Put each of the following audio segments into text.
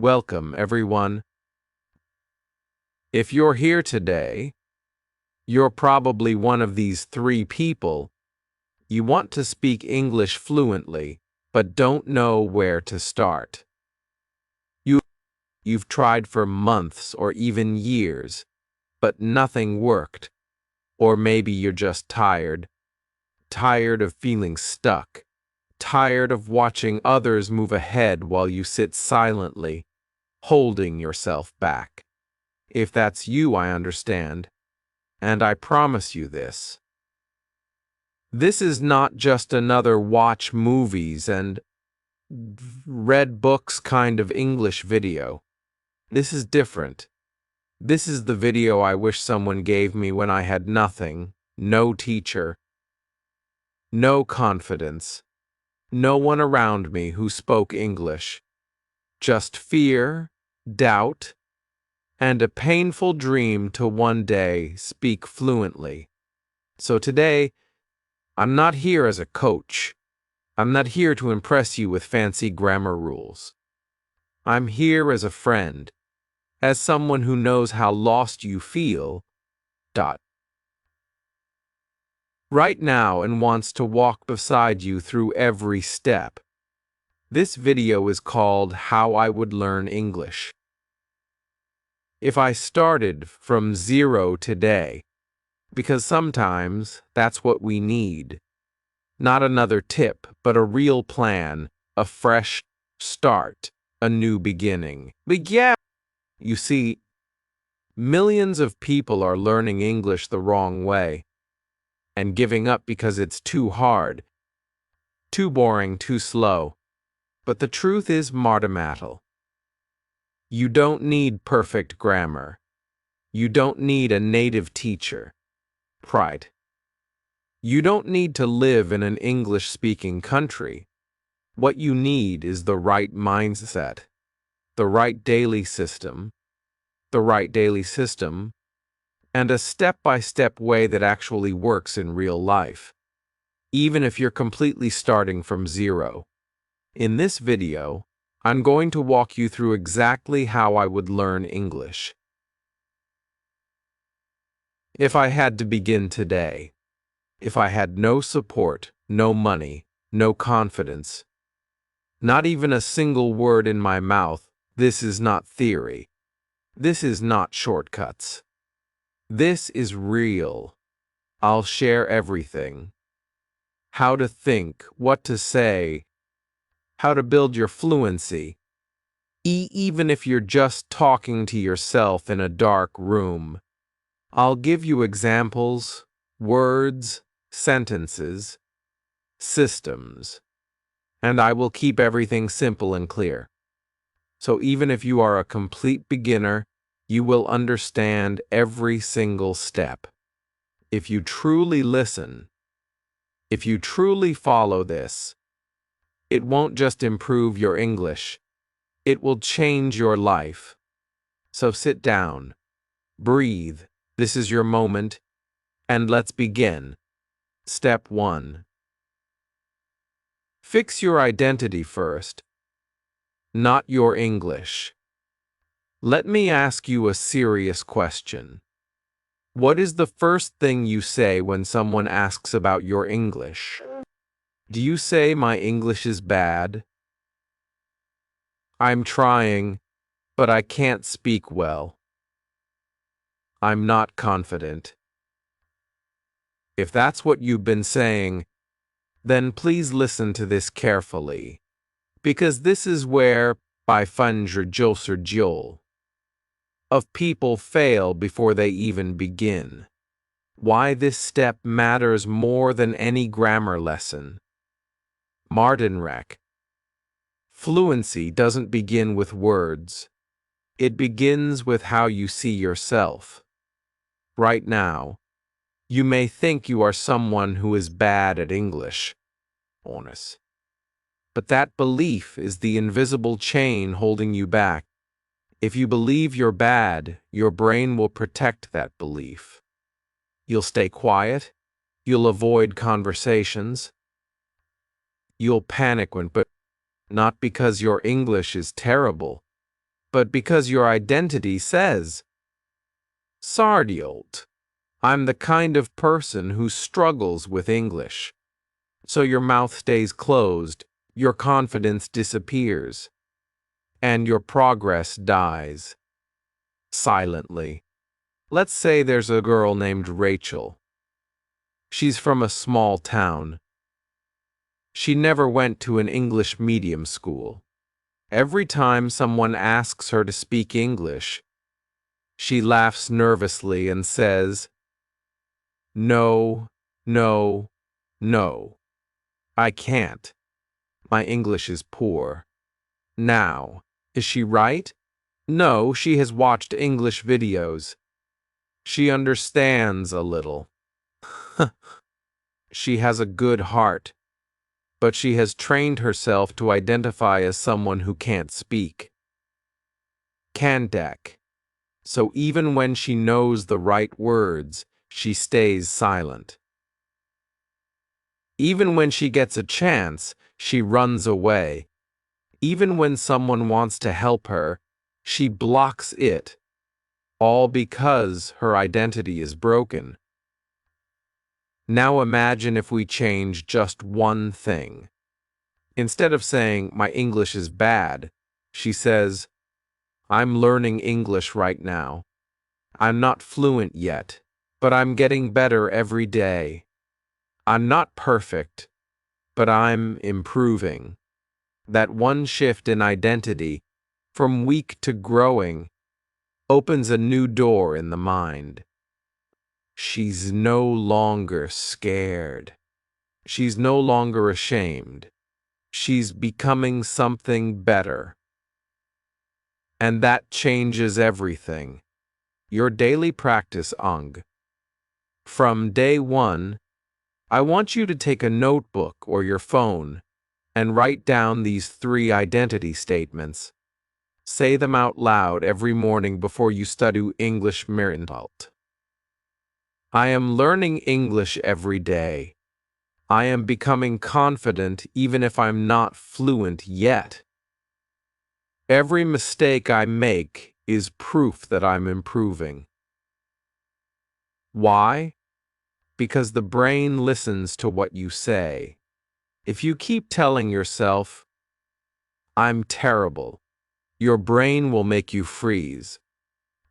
Welcome, everyone. If you're here today, you're probably one of these three people. You want to speak English fluently, but don't know where to start. You've tried for months or even years, but nothing worked. Or maybe you're just tired of feeling stuck, tired of watching others move ahead while you sit silently, holding yourself back. If that's you, I understand, and I promise you this. This is not just another watch movies and read books kind of English video. This is different. This is the video I wish someone gave me when I had nothing, no teacher, no confidence, no one around me who spoke English. Just fear, doubt, and a painful dream to one day speak fluently. So today, I'm not here as a coach. I'm not here to impress you with fancy grammar rules. I'm here as a friend, as someone who knows how lost you feel, right now and wants to walk beside you through every step. This video is called How I Would Learn English. If I started from zero today, because sometimes that's what we need. Not another tip, but a real plan, a fresh start, a new beginning. But yeah, you see, millions of people are learning English the wrong way and giving up because it's too hard, too boring, too slow. But the truth is, Martimatal, you don't need perfect grammar. You don't need a native teacher. Pride. You don't need to live in an English-speaking country. What you need is the right mindset, the right daily system, and a step-by-step way that actually works in real life, even if you're completely starting from zero. In this video, I'm going to walk you through exactly how I would learn English. If I had to begin today, if I had no support, no money, no confidence, not even a single word in my mouth, this is not theory. This is not shortcuts. This is real. I'll share everything. How to think, what to say, how to build your fluency, even if you're just talking to yourself in a dark room. I'll give you examples, words, sentences, systems, and I will keep everything simple and clear. So even if you are a complete beginner, you will understand every single step. If you truly listen, if you truly follow this, it won't just improve your English, it will change your life. So sit down, breathe, this is your moment, and let's begin. Step 1. Fix your identity first, not your English. Let me ask you a serious question. What is the first thing you say when someone asks about your English? Do you say my English is bad? I'm trying, but I can't speak well. I'm not confident. If that's what you've been saying, then please listen to this carefully, because this is where of people fail before they even begin. Why this step matters more than any grammar lesson. Martinrek. Fluency doesn't begin with words. It begins with how you see yourself. Right now, you may think you are someone who is bad at English. Honest. But that belief is the invisible chain holding you back. If you believe you're bad, your brain will protect that belief. You'll stay quiet. You'll avoid conversations. You'll panic but not because your English is terrible, but because your identity says, Sardialt. I'm the kind of person who struggles with English. So your mouth stays closed, your confidence disappears, and your progress dies. Silently. Let's say there's a girl named Rachel. She's from a small town. She never went to an English medium school. Every time someone asks her to speak English, she laughs nervously and says, No, no, no. I can't. My English is poor. Now, is she right? No, she has watched English videos. She understands a little. She has a good heart, but she has trained herself to identify as someone who can't speak. Can't. So even when she knows the right words, she stays silent. Even when she gets a chance, she runs away. Even when someone wants to help her, she blocks it, all because her identity is broken. Now imagine if we change just one thing. Instead of saying, my English is bad, she says, I'm learning English right now. I'm not fluent yet, but I'm getting better every day. I'm not perfect, but I'm improving. That one shift in identity, from weak to growing, opens a new door in the mind. She's no longer scared. She's no longer ashamed. She's becoming something better. And that changes everything. Your daily practice, Ang. From day one, I want you to take a notebook or your phone and write down these 3 identity statements. Say them out loud every morning before you study English Mirindalt. I am learning English every day. I am becoming confident even if I'm not fluent yet. Every mistake I make is proof that I'm improving. Why? Because the brain listens to what you say. If you keep telling yourself, I'm terrible, your brain will make you freeze.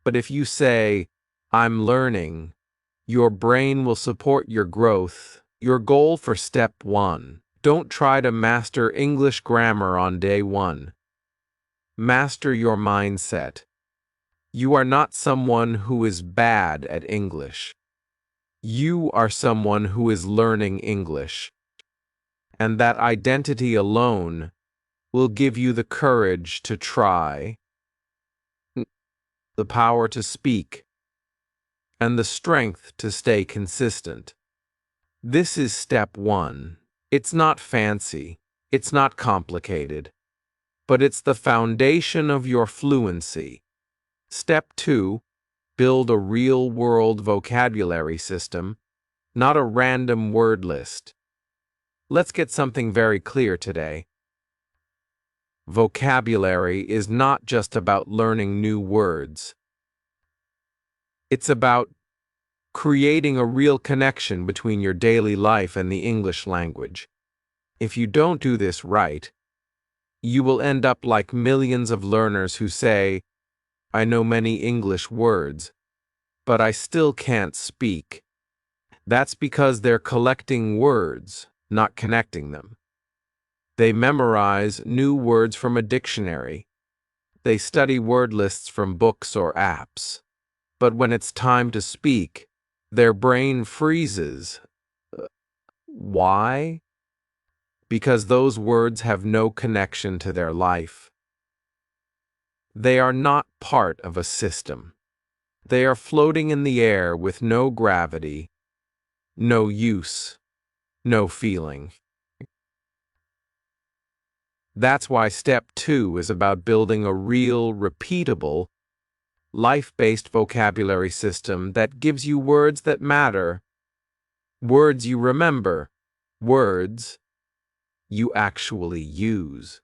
But if you say, I'm learning, your brain will support your growth. Your goal for step 1. Don't try to master English grammar on day 1. Master your mindset. You are not someone who is bad at English. You are someone who is learning English. And that identity alone will give you the courage to try, the power to speak, and the strength to stay consistent. This is step 1. It's not fancy, it's not complicated, but it's the foundation of your fluency. Step 2. Build a real-world vocabulary system, not a random word list. Let's get something very clear today. Vocabulary is not just about learning new words. It's about creating a real connection between your daily life and the English language. If you don't do this right, you will end up like millions of learners who say, I know many English words, but I still can't speak. That's because they're collecting words, not connecting them. They memorize new words from a dictionary. They study word lists from books or apps. But when it's time to speak, their brain freezes. Why? Because those words have no connection to their life. They are not part of a system. They are floating in the air with no gravity, no use, no feeling. That's why step 2 is about building a real, repeatable, life-based vocabulary system that gives you words that matter, words you remember, words you actually use.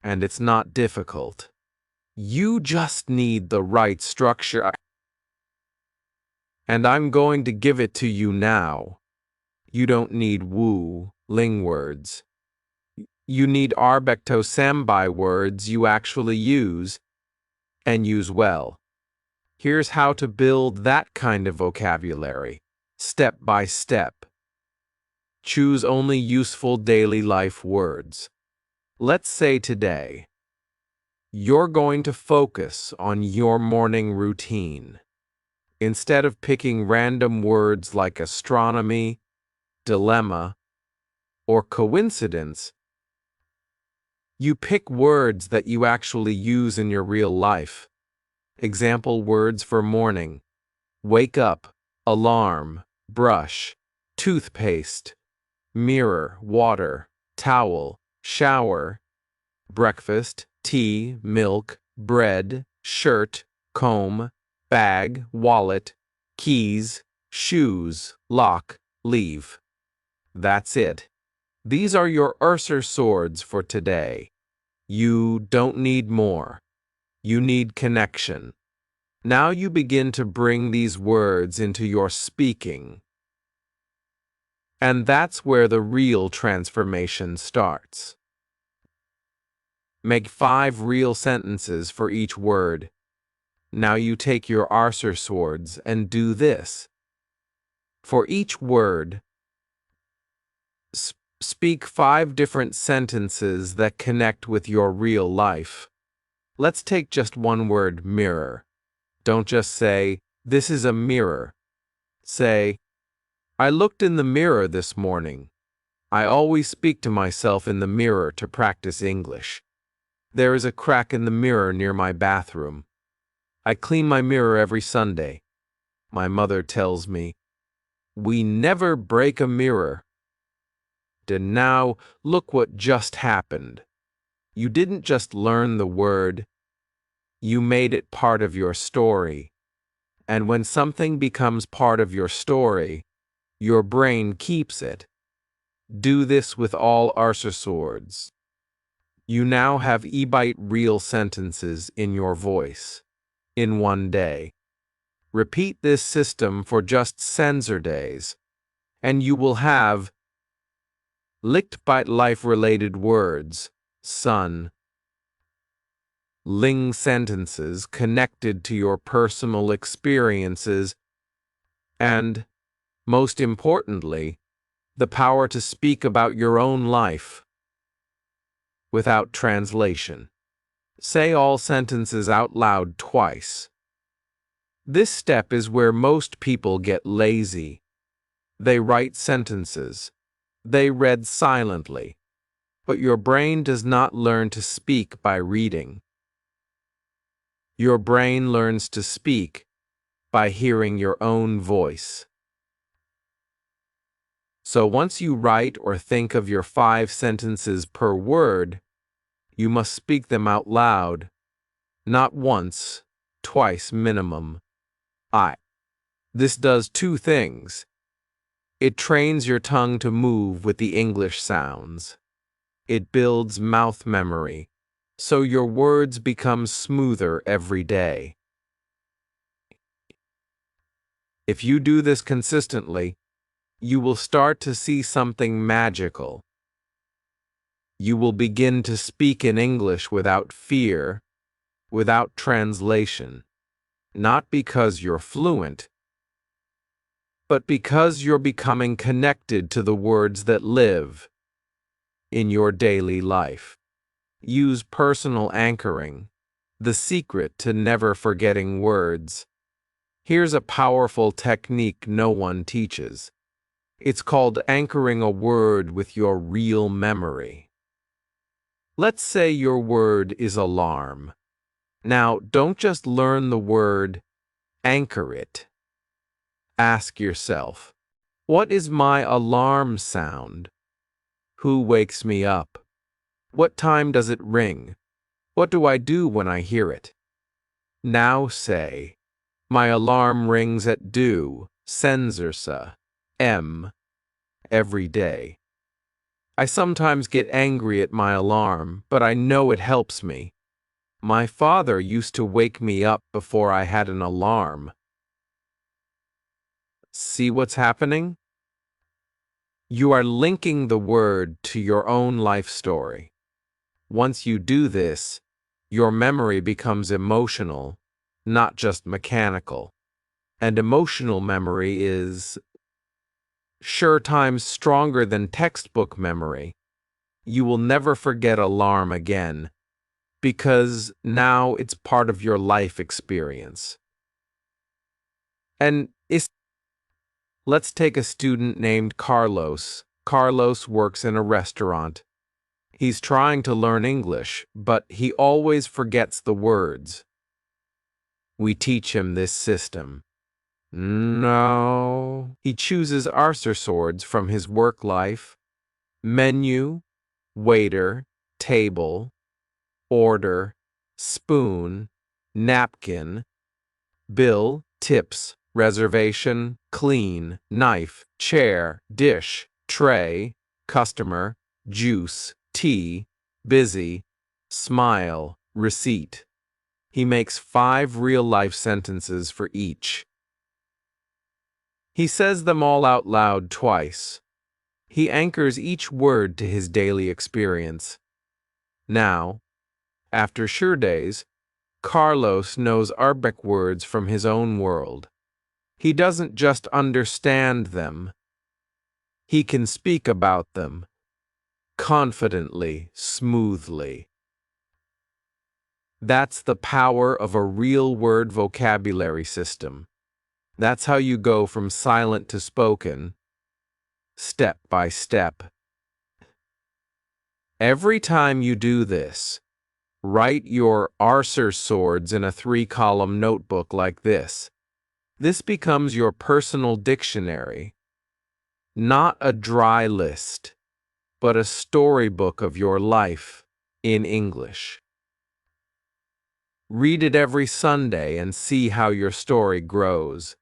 And it's not difficult. You just need the right structure. And I'm going to give it to you now. You don't need woo-ling words. You need arbecto-sambi words you actually use, and use well. Here's how to build that kind of vocabulary, step by step. Choose only useful daily life words. Let's say today, you're going to focus on your morning routine. Instead of picking random words like astronomy, dilemma, or coincidence, you pick words that you actually use in your real life. Example words for morning: wake up, alarm, brush, toothpaste, mirror, water, towel, shower, breakfast, tea, milk, bread, shirt, comb, bag, wallet, keys, shoes, lock, leave. That's it. These are your Urser swords for today. You don't need more. You need connection. Now you begin to bring these words into your speaking. And that's where the real transformation starts. Make 5 real sentences for each word. Now you take your Urser swords and do this. For each word, speak 5 different sentences that connect with your real life. Let's take just one word: mirror. Don't just say, "This is a mirror." Say, "I looked in the mirror this morning." I always speak to myself in the mirror to practice English. There is a crack in the mirror near my bathroom. I clean my mirror every Sunday. My mother tells me, "We never break a mirror." And now, look what just happened. You didn't just learn the word, you made it part of your story. And when something becomes part of your story, your brain keeps it. Do this with all Urser swords. You now have eBite real sentences in your voice, in one day. Repeat this system for just sensor days, and you will have licked-bite life-related words, sun, ling sentences connected to your personal experiences, and, most importantly, the power to speak about your own life without translation. Say all sentences out loud twice. This step is where most people get lazy. They write sentences. They read silently. But your brain does not learn to speak by reading. Your brain learns to speak by hearing your own voice. So once you write or think of your 5 sentences per word, you must speak them out loud, not once, twice minimum. This does 2 things. It trains your tongue to move with the English sounds. It builds mouth memory, so your words become smoother every day. If you do this consistently, you will start to see something magical. You will begin to speak in English without fear, without translation, not because you're fluent, but because you're becoming connected to the words that live in your daily life. Use personal anchoring, the secret to never forgetting words. Here's a powerful technique no one teaches. It's called anchoring a word with your real memory. Let's say your word is alarm. Now, don't just learn the word, anchor it. Ask yourself, what is my alarm sound? Who wakes me up? What time does it ring? What do I do when I hear it? Now say, my alarm rings at do, senzersa, m, every day. I sometimes get angry at my alarm, but I know it helps me. My father used to wake me up before I had an alarm. See what's happening? You are linking the word to your own life story. Once you do this, your memory becomes emotional, not just mechanical. And emotional memory is, sure, times stronger than textbook memory. You will never forget alarm again, because now it's part of your life experience. And let's take a student named Carlos. Carlos works in a restaurant. He's trying to learn English, but he always forgets the words. We teach him this system. No. He chooses answer swords from his work life: menu, waiter, table, order, spoon, napkin, bill, tips, reservation, clean, knife, chair, dish, tray, customer, juice, tea, busy, smile, receipt. He makes 5 real-life sentences for each. He says them all out loud twice. He anchors each word to his daily experience. Now, after sure days, Carlos knows Arabic words from his own world. He doesn't just understand them. He can speak about them, confidently, smoothly. That's the power of a real word vocabulary system. That's how you go from silent to spoken, step by step. Every time you do this, write your answer swords in a 3-column notebook like this. This becomes your personal dictionary, not a dry list, but a storybook of your life in English. Read it every Sunday and see how your story grows.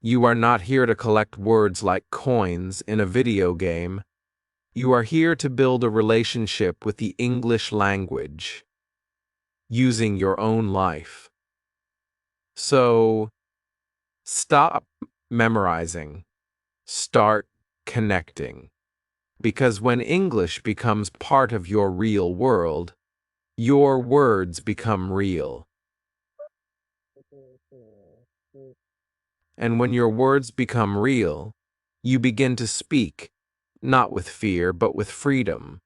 You are not here to collect words like coins in a video game. You are here to build a relationship with the English language, using your own life. So, stop memorizing. Start connecting. Because when English becomes part of your real world, your words become real. And when your words become real, you begin to speak, not with fear, but with freedom.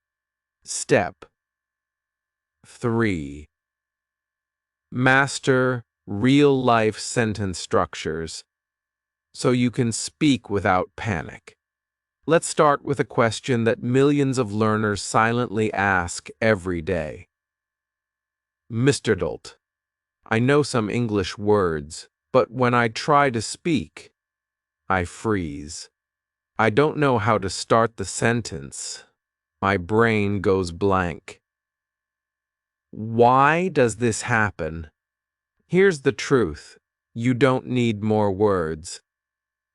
Step 3. Master real-life sentence structures so you can speak without panic. Let's start with a question that millions of learners silently ask every day. Mr. Dolt, I know some English words, but when I try to speak, I freeze. I don't know how to start the sentence. My brain goes blank. Why does this happen? Here's the truth. You don't need more words.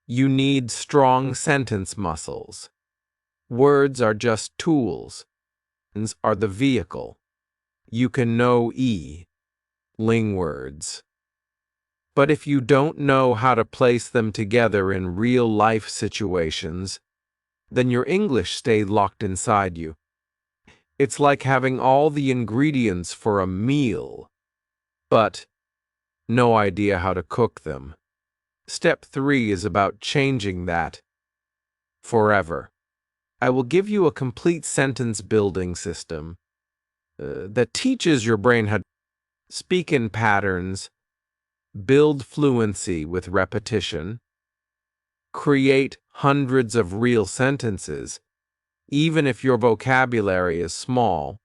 You need strong sentence muscles. Words are just tools. Are the vehicle. You can know ling words. But if you don't know how to place them together in real-life situations, then your English stays locked inside you. It's like having all the ingredients for a meal, but no idea how to cook them. Step 3 is about changing that forever. I will give you a complete sentence building system that teaches your brain how to speak in patterns, build fluency with repetition, create hundreds of real sentences, even if your vocabulary is small.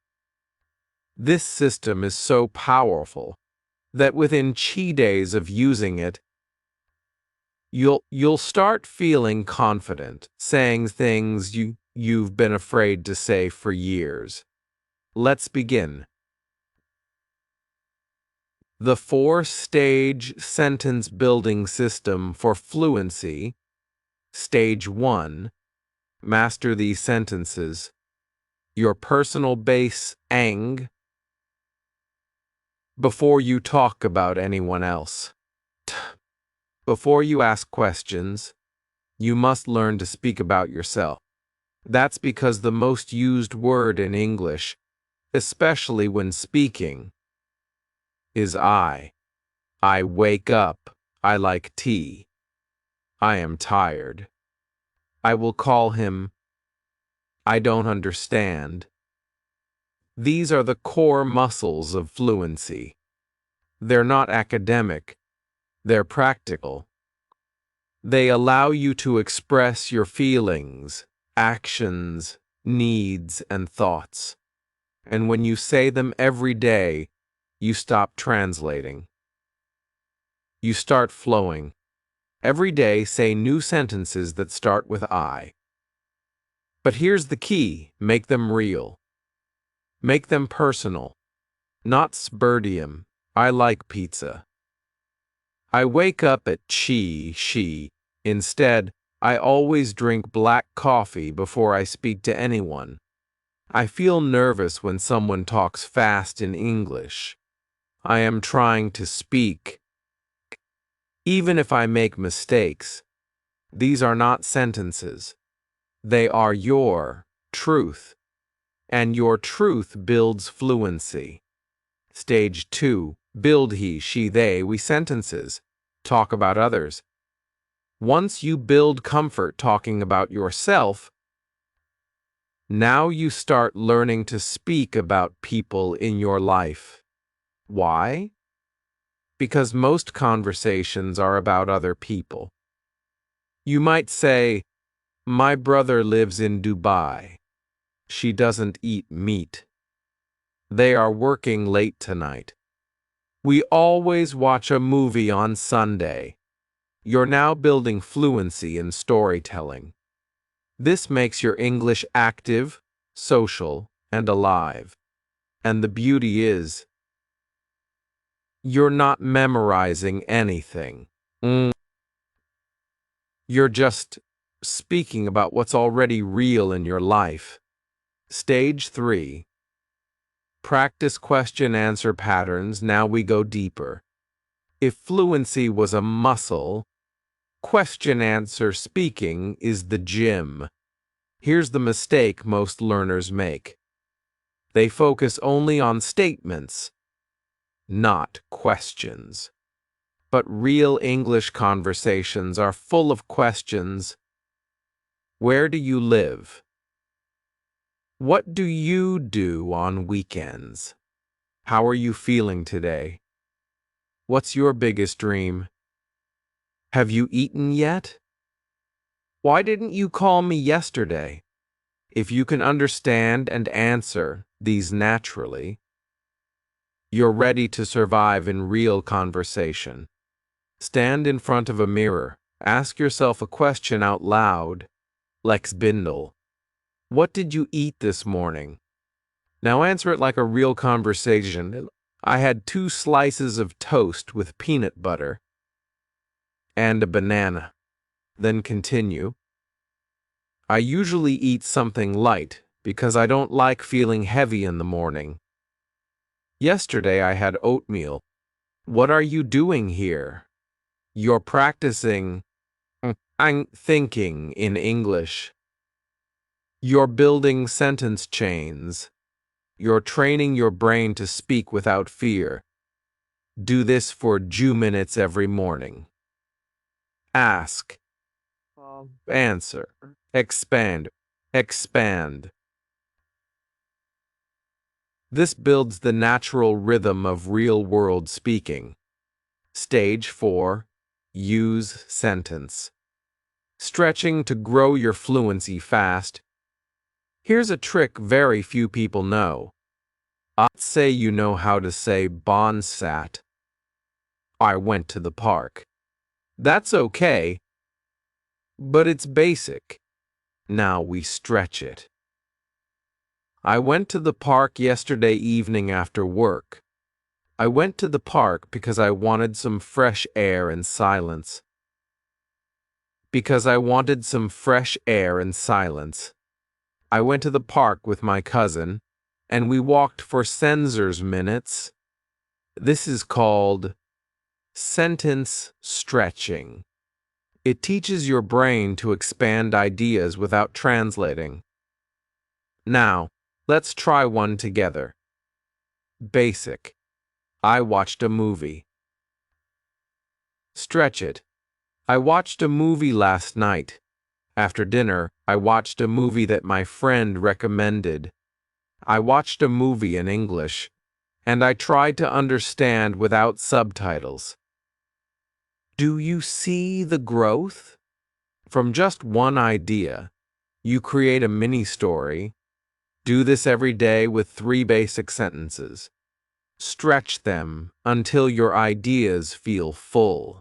This system is so powerful that within days of using it, you'll start feeling confident, saying things you've been afraid to say for years. Let's begin. The 4-stage sentence building system for fluency. Stage 1. Master these sentences. Your personal base, ang. Before you talk about anyone else. Before you ask questions, you must learn to speak about yourself. That's because the most used word in English, especially when speaking, is I. I wake up. I like tea. I am tired. I will call him. I don't understand. These are the core muscles of fluency. They're not academic. They're practical. They allow you to express your feelings, actions, needs, and thoughts. And when you say them every day, you stop translating. You start flowing. Every day, say new sentences that start with I. But here's the key: make them real. Make them personal. Not spudium. I like pizza. I wake up at she. Instead, I always drink black coffee before I speak to anyone. I feel nervous when someone talks fast in English. I am trying to speak. Even if I make mistakes, these are not sentences. They are your truth, and your truth builds fluency. Stage 2. Build he, she, they, we sentences. Talk about others. Once you build comfort talking about yourself, now you start learning to speak about people in your life. Why? Because most conversations are about other people. You might say, "My brother lives in Dubai. She doesn't eat meat. They are working late tonight. We always watch a movie on Sunday." You're now building fluency in storytelling. This makes your English active, social, and alive. And the beauty is, you're not memorizing anything. You're just speaking about what's already real in your life. Stage 3. Practice question-answer patterns. Now we go deeper. If fluency was a muscle, question-answer speaking is the gym. Here's the mistake most learners make. They focus only on statements, not questions. But real English conversations are full of questions. Where do you live? What do you do on weekends? How are you feeling today? What's your biggest dream? Have you eaten yet? Why didn't you call me yesterday? If you can understand and answer these naturally, you're ready to survive in real conversation. Stand in front of a mirror. Ask yourself a question out loud. Lex Bindle. What did you eat this morning? Now answer it like a real conversation. I had 2 slices of toast with peanut butter and a banana. Then continue. I usually eat something light because I don't like feeling heavy in the morning. Yesterday I had oatmeal. What are you doing here? You're practicing thinking in English. You're building sentence chains. You're training your brain to speak without fear. Do this for 2 minutes every morning. Ask. Answer. Expand. Expand. This builds the natural rhythm of real-world speaking. Stage 4. Use sentence. Stretching to grow your fluency fast. Here's a trick very few people know. Let's say you know how to say bonsat. I went to the park. That's okay, but it's basic. Now we stretch it. I went to the park yesterday evening after work. I went to the park because I wanted some fresh air and silence. Because I wanted some fresh air and silence. I went to the park with my cousin, and we walked for sensors minutes. This is called sentence stretching. It teaches your brain to expand ideas without translating. Now, let's try one together. Basic. I watched a movie. Stretch it. I watched a movie last night. After dinner, I watched a movie that my friend recommended. I watched a movie in English, and I tried to understand without subtitles. Do you see the growth? From just one idea, you create a mini-story. Do this every day with 3 basic sentences. Stretch them until your ideas feel full.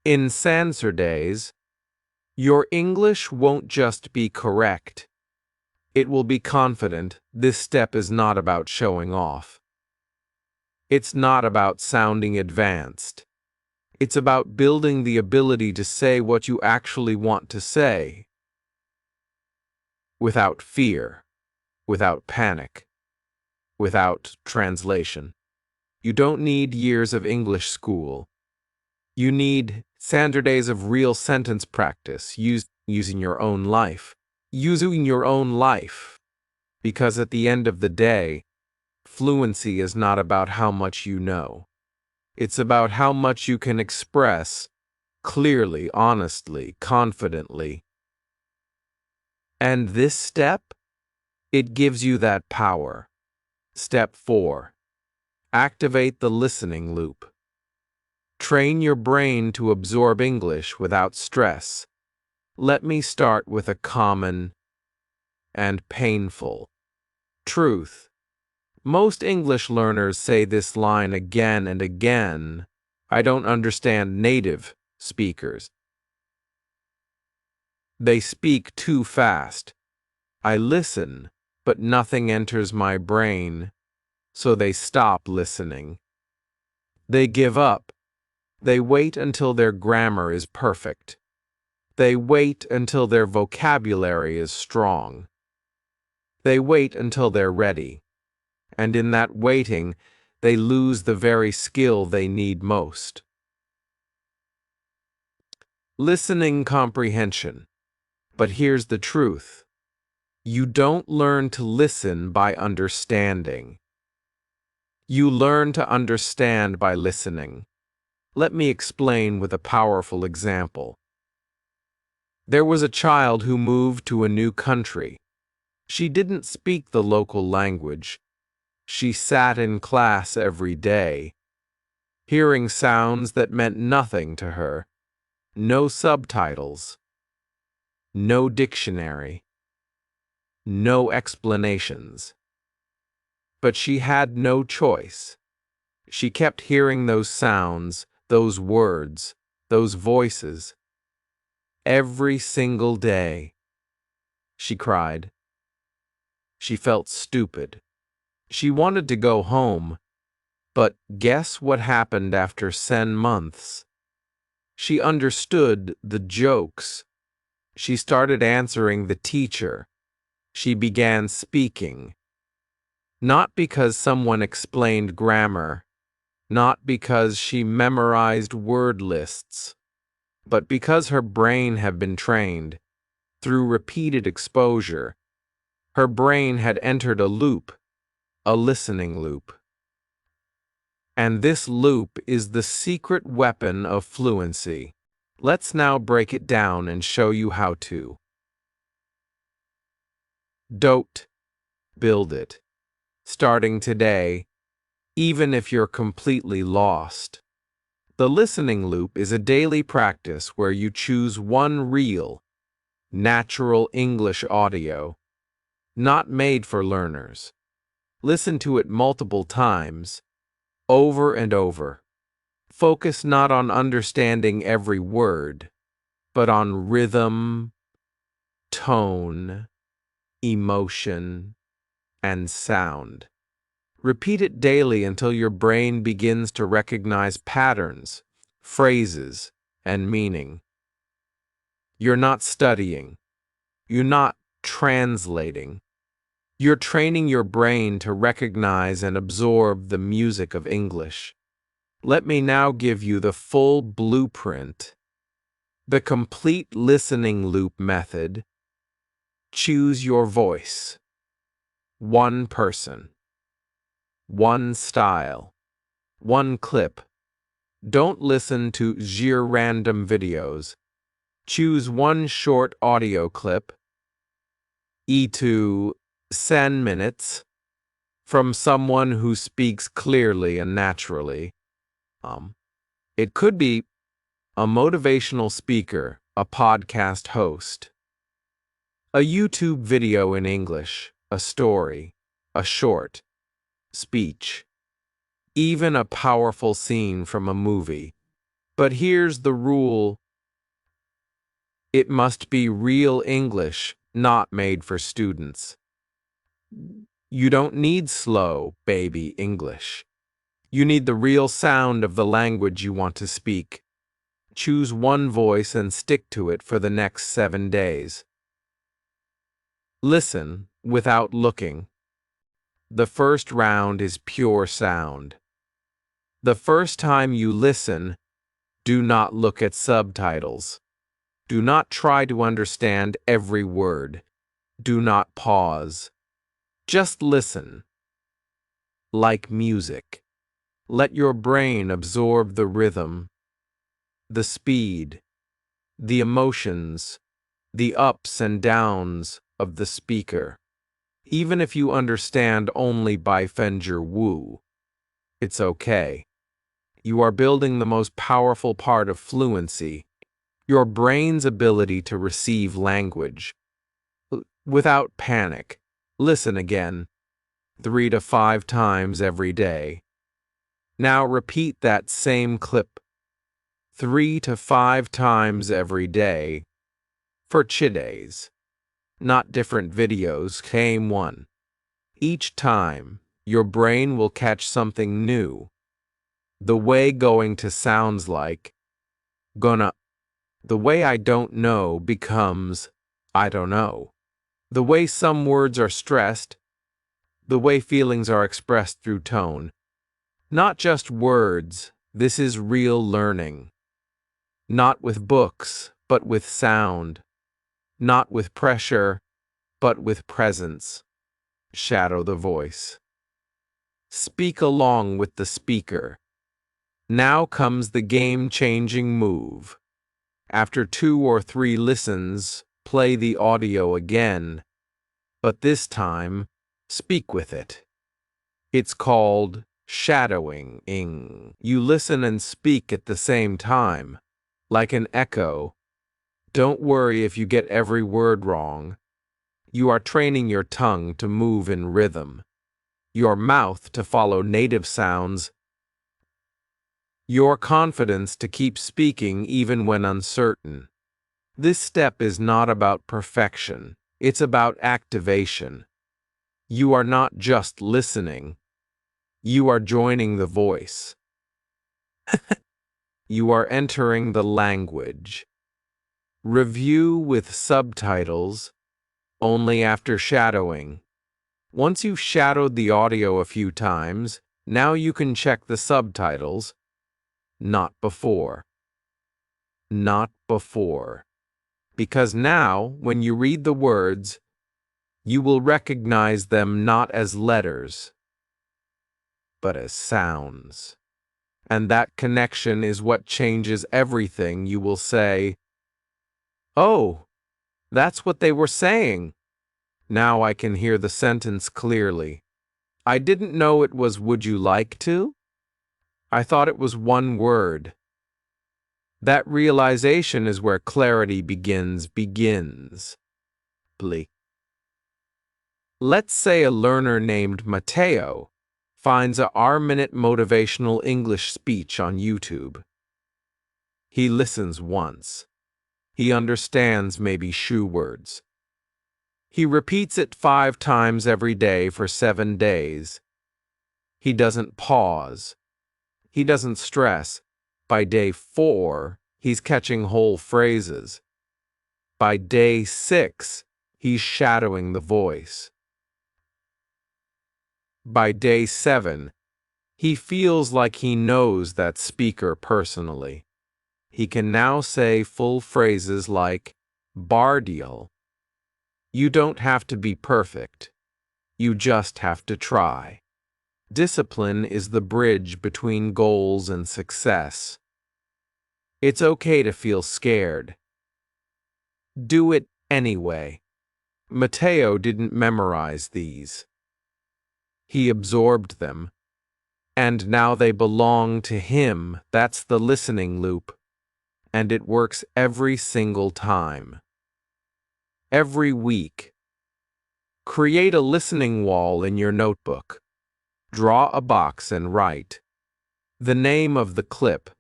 In Sansar days, your English won't just be correct. It will be confident. This step is not about showing off. It's not about sounding advanced. It's about building the ability to say what you actually want to say. Without fear, without panic, without translation. You don't need years of English school. You need standard days of real sentence practice, using your own life. Using your own life. Because at the end of the day, fluency is not about how much you know. It's about how much you can express clearly, honestly, confidently. And this step, it gives you that power. Step 4. Activate the listening loop. Train your brain to absorb English without stress. Let me start with a common and painful truth. Most English learners say this line again and again. I don't understand native speakers. They speak too fast. I listen, but nothing enters my brain, so they stop listening. They give up. They wait until their grammar is perfect. They wait until their vocabulary is strong. They wait until they're ready. And in that waiting, they lose the very skill they need most. Listening comprehension. But here's the truth. You don't learn to listen by understanding. You learn to understand by listening. Let me explain with a powerful example. There was a child who moved to a new country. She didn't speak the local language. She sat in class every day, hearing sounds that meant nothing to her. No subtitles, no dictionary, no explanations. But she had no choice. She kept hearing those sounds, those words, those voices. Every single day. She cried. She felt stupid. She wanted to go home. But guess what happened after 10 months? She understood the jokes. She started answering the teacher. She began speaking. Not because someone explained grammar, not because she memorized word lists, but because her brain had been trained. Through repeated exposure, her brain had entered a loop, a listening loop. And this loop is the secret weapon of fluency. Let's now break it down and show you how to. Don't build it. Starting today, even if you're completely lost. The listening loop is a daily practice where you choose one real, natural English audio, not made for learners. Listen to it multiple times, over and over. Focus not on understanding every word, but on rhythm, tone, emotion, and sound. Repeat it daily until your brain begins to recognize patterns, phrases, and meaning. You're not studying. You're not translating. You're training your brain to recognize and absorb the music of English. Let me now give you the full blueprint. The complete listening loop method. Choose your voice. One person. One style. One clip. Don't listen to random videos. Choose one short audio clip. To 10 minutes from someone who speaks clearly and naturally. It could be a motivational speaker, a podcast host, a YouTube video in English, a story, a short speech, even a powerful scene from a movie. But here's the rule. It must be real English, not made for students. You don't need slow, baby English. You need the real sound of the language you want to speak. Choose one voice and stick to it for the next 7 days. Listen without looking. The first round is pure sound. The first time you listen, do not look at subtitles. Do not try to understand every word. Do not pause. Just listen. Like music. Let your brain absorb the rhythm, the speed, the emotions, the ups and downs of the speaker. Even if you understand only by Fenjer Wu, it's okay. You are building the most powerful part of fluency, your brain's ability to receive language. Without panic, listen again, 3 to 5 times every day. Now repeat that same clip 3 to 5 times every day for days. Not different videos, came one. Each time, your brain will catch something new. The way going to sounds like gonna. The way I don't know becomes I don't know. The way some words are stressed, the way feelings are expressed through tone. Not just words, this is real learning. Not with books, but with sound. Not with pressure, but with presence. Shadow the voice. Speak along with the speaker. Now comes the game-changing move. After 2 or 3 listens, play the audio again, but this time, speak with it. It's called shadowing. You listen and speak at the same time, like an echo. Don't worry if you get every word wrong. You are training your tongue to move in rhythm, your mouth to follow native sounds, your confidence to keep speaking even when uncertain. This step is not about perfection, it's about activation. You are not just listening, you are joining the voice. You are entering the language. Review with subtitles only after shadowing. Once you've shadowed the audio a few times, now you can check the subtitles. Not before. Not before. Because now, when you read the words, you will recognize them not as letters, but as sounds. And that connection is what changes everything. You will say, "Oh, that's what they were saying. Now I can hear the sentence clearly. I didn't know it was would you like to? I thought it was one word." That realization is where clarity begins. Let's say a learner named Mateo finds a R-minute motivational English speech on YouTube. He listens once. He understands maybe shoe words. He repeats it 5 times every day for 7 days. He doesn't pause. He doesn't stress. By day 4, he's catching whole phrases. By day 6, he's shadowing the voice. By day 7, he feels like he knows that speaker personally. He can now say full phrases like bardial. You don't have to be perfect. You just have to try. Discipline is the bridge between goals and success. It's okay to feel scared. Do it anyway. Matteo didn't memorize these. He absorbed them. And now they belong to him. That's the listening loop. And it works every single time. Every week. Create a listening wall in your notebook. Draw a box and write the name of the clip,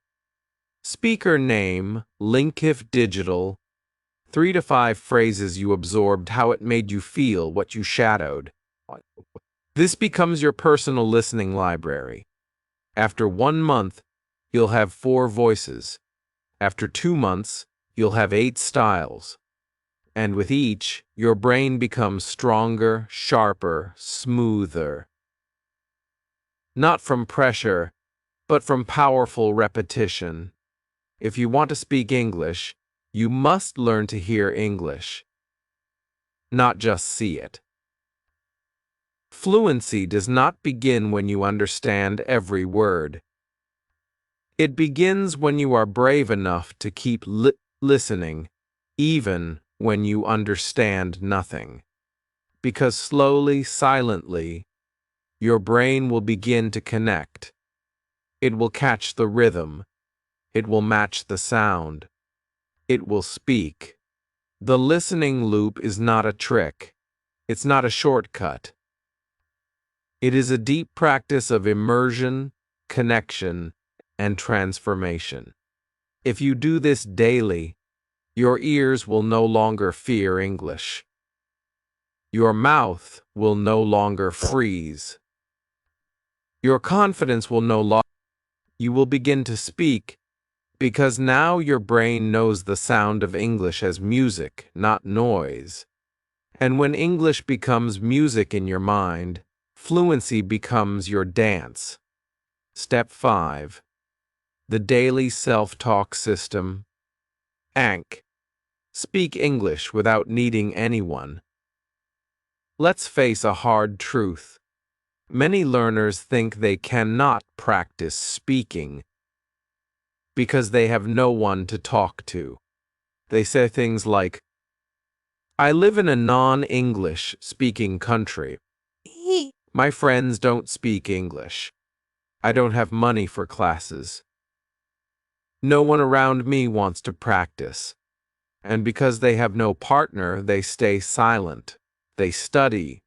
speaker name, link if digital, 3 to 5 phrases you absorbed, how it made you feel, what you shadowed. This becomes your personal listening library. After 1 month, you'll have 4 voices. After 2 months, you'll have 8 styles. And with each, your brain becomes stronger, sharper, smoother. Not from pressure, but from powerful repetition. If you want to speak English, you must learn to hear English, not just see it. Fluency does not begin when you understand every word. It begins when you are brave enough to keep listening, even when you understand nothing. Because slowly, silently, your brain will begin to connect. It will catch the rhythm. It will match the sound. It will speak. The listening loop is not a trick. It's not a shortcut. It is a deep practice of immersion, connection, and transformation. If you do this daily, your ears will no longer fear English. Your mouth will no longer freeze. Your confidence will no longer. You will begin to speak because now your brain knows the sound of English as music, not noise. And when English becomes music in your mind, fluency becomes your dance. Step 5. The Daily Self-Talk System. ANC. Speak English without needing anyone. Let's face a hard truth. Many learners think they cannot practice speaking because they have no one to talk to. They say things like, I live in a non-English speaking country. My friends don't speak English. I don't have money for classes. No one around me wants to practice. And because they have no partner, they stay silent. They study.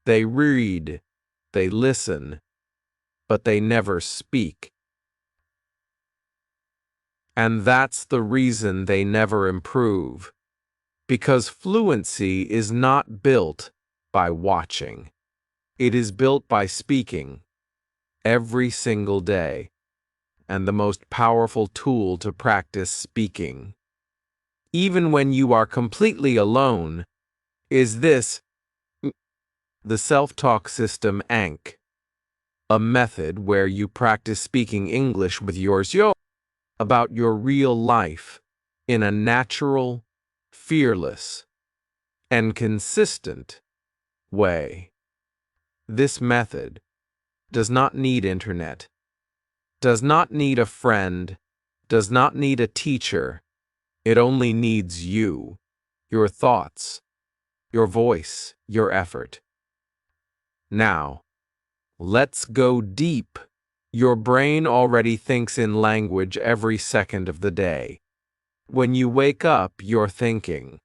They read. They listen. But they never speak. And that's the reason they never improve. Because fluency is not built by watching. It is built by speaking every single day. And the most powerful tool to practice speaking, even when you are completely alone, is this: the self-talk system ANC, a method where you practice speaking English with yours about your real life in a natural, fearless, and consistent way. This method does not need internet, does not need a friend, does not need a teacher. It only needs you, your thoughts, your voice, your effort. Now, let's go deep. Your brain already thinks in language every second of the day. When you wake up, you're thinking.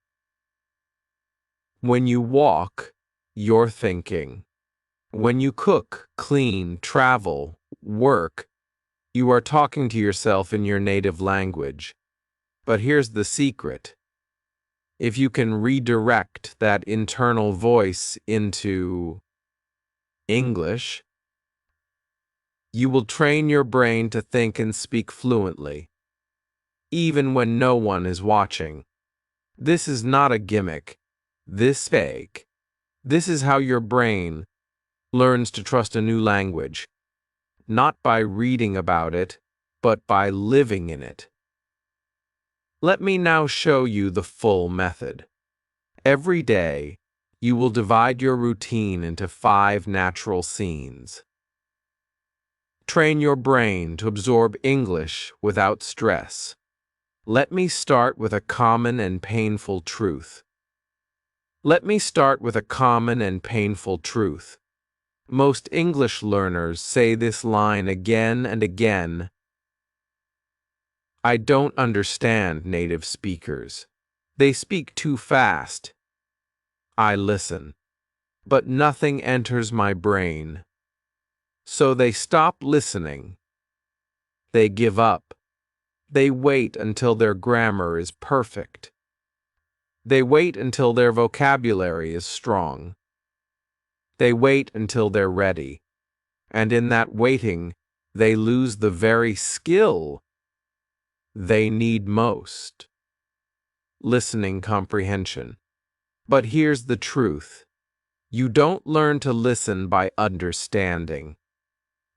When you walk, you're thinking. When you cook, clean, travel, work, you are talking to yourself in your native language. But here's the secret. If you can redirect that internal voice into English, you will train your brain to think and speak fluently, even when no one is watching. This is not a gimmick. This fake. This is how your brain learns to trust a new language, not by reading about it, but by living in it. Let me now show you the full method. Every day, you will divide your routine into 5 natural scenes. Train your brain to absorb English without stress. Let me start with a common and painful truth. Let me start with a common and painful truth. Most English learners say this line again and again. I don't understand native speakers. They speak too fast. I listen, but nothing enters my brain. So they stop listening. They give up. They wait until their grammar is perfect. They wait until their vocabulary is strong. They wait until they're ready. And in that waiting, they lose the very skill they need most: listening comprehension. But here's the truth. You don't learn to listen by understanding.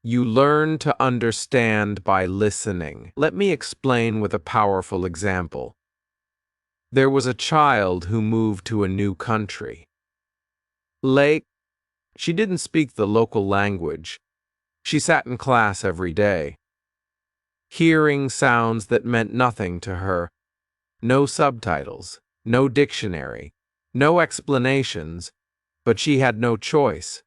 You learn to understand by listening. Let me explain with a powerful example. There was a child who moved to a new country. She didn't speak the local language. She sat in class every day, hearing sounds that meant nothing to her. No subtitles, no dictionary, no explanations, but she had no choice.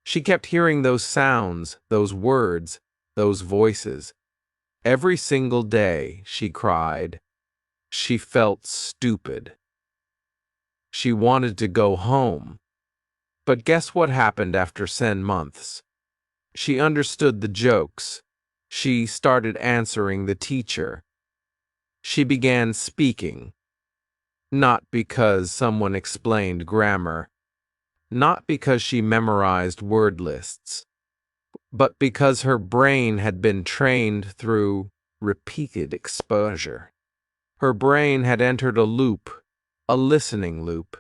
She kept hearing those sounds, those words, those voices. Every single day, she cried. She felt stupid. She wanted to go home. But guess what happened after 10 months? She understood the jokes. She started answering the teacher. She began speaking. Not because someone explained grammar, not because she memorized word lists, but because her brain had been trained through repeated exposure. Her brain had entered a loop, a listening loop.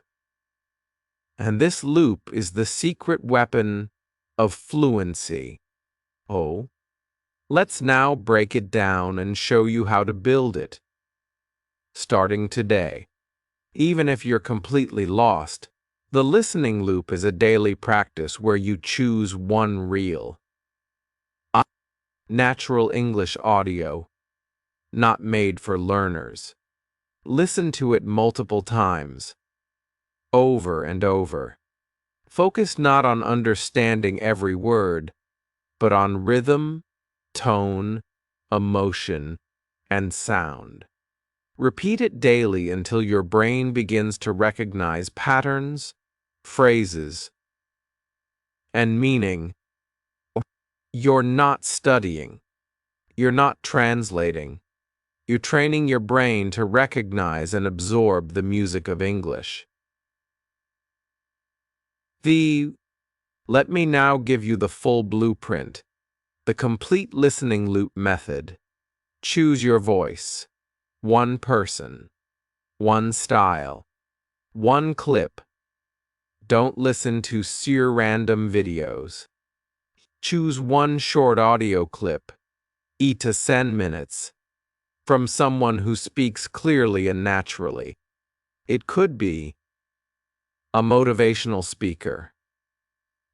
And this loop is the secret weapon of fluency. Oh, let's now break it down and show you how to build it. Starting today, even if you're completely lost, the listening loop is a daily practice where you choose one reel. Natural English audio, not made for learners. Listen to it multiple times, over and over. Focus not on understanding every word, but on rhythm, tone, emotion, and sound. Repeat it daily until your brain begins to recognize patterns, phrases, and meaning. You're not studying. You're not translating. You're training your brain to recognize and absorb the music of English. Let me now give you the full blueprint, the complete listening loop method. Choose your voice. One person. One style. One clip. Don't listen to random videos. Choose one short audio clip, 8 to 10 minutes, from someone who speaks clearly and naturally. It could be a motivational speaker,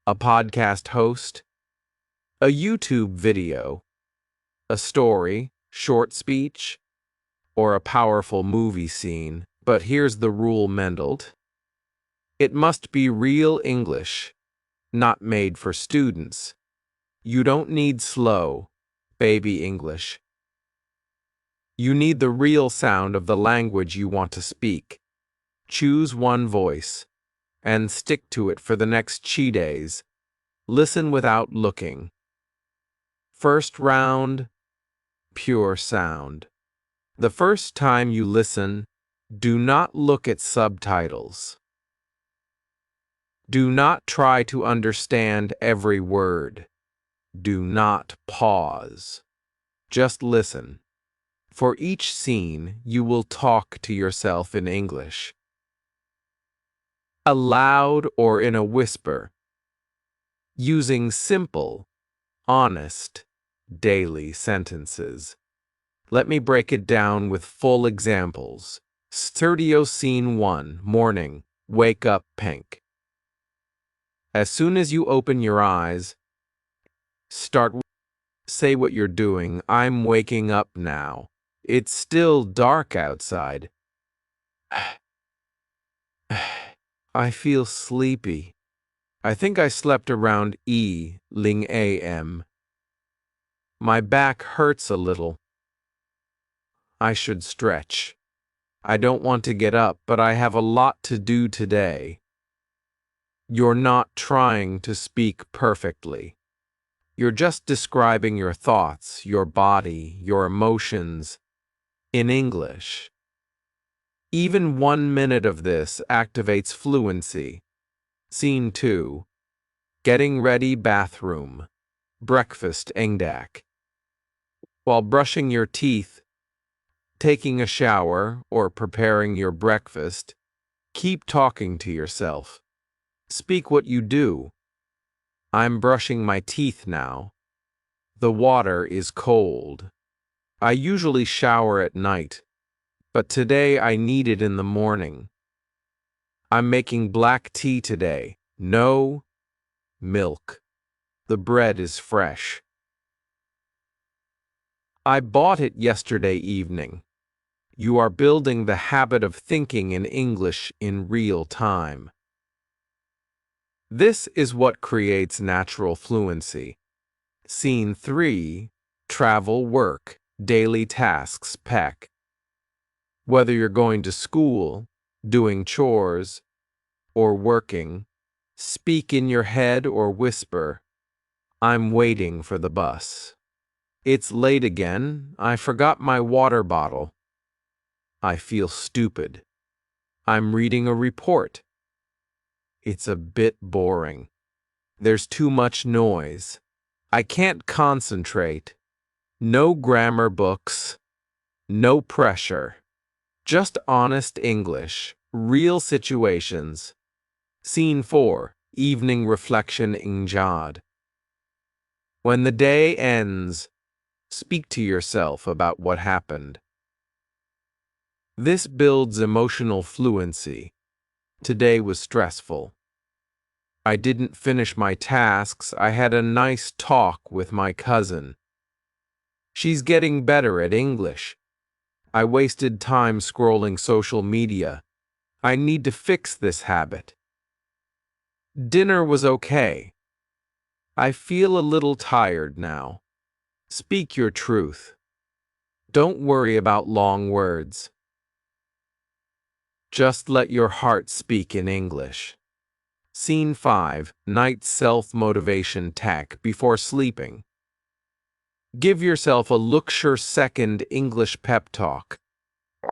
a podcast host, a YouTube video, a story, short speech, or a powerful movie scene. But here's the rule, Mendelt. It must be real English, not made for students. You don't need slow, baby English. You need the real sound of the language you want to speak. Choose one voice, and stick to it for the next 3 days. Listen without looking. First round, pure sound. The first time you listen, do not look at subtitles. Do not try to understand every word. Do not pause. Just listen. For each scene, you will talk to yourself in English. Aloud or in a whisper. using simple, honest, daily sentences. Let me break it down with full examples. Studio Scene 1, Morning, Wake Up Pink. As soon as you open your eyes, say what you're doing. I'm waking up now. It's still dark outside. I feel sleepy. I think I slept around ling a.m. My back hurts a little. I should stretch. I don't want to get up, but I have a lot to do today. You're not trying to speak perfectly. You're just describing your thoughts, your body, your emotions in English. Even 1 minute of this activates fluency. Scene 2. Getting ready bathroom. Breakfast engdak. While brushing your teeth, taking a shower, or preparing your breakfast, keep talking to yourself. Speak what you do. I'm brushing my teeth now. The water is cold. I usually shower at night, but today I need it in the morning. I'm making black tea today. No milk. The bread is fresh. I bought it yesterday evening. You are building the habit of thinking in English in real time. This is what creates natural fluency. Scene 3. Travel, work, daily tasks, peck. Whether you're going to school, doing chores, or working, speak in your head or whisper, I'm waiting for the bus. It's late again. I forgot my water bottle. I feel stupid. I'm reading a report. It's a bit boring. There's too much noise. I can't concentrate. No grammar books. No pressure. Just honest English. Real situations. Scene 4. Evening reflection Ingjad. When the day ends, speak to yourself about what happened. This builds emotional fluency. Today was stressful. I didn't finish my tasks. I had a nice talk with my cousin. She's getting better at English. I wasted time scrolling social media. I need to fix this habit. Dinner was okay. I feel a little tired now. Speak your truth. Don't worry about long words. Just let your heart speak in English. Scene 5. Night self-motivation tech before sleeping. Give yourself a look-sure-second English pep talk.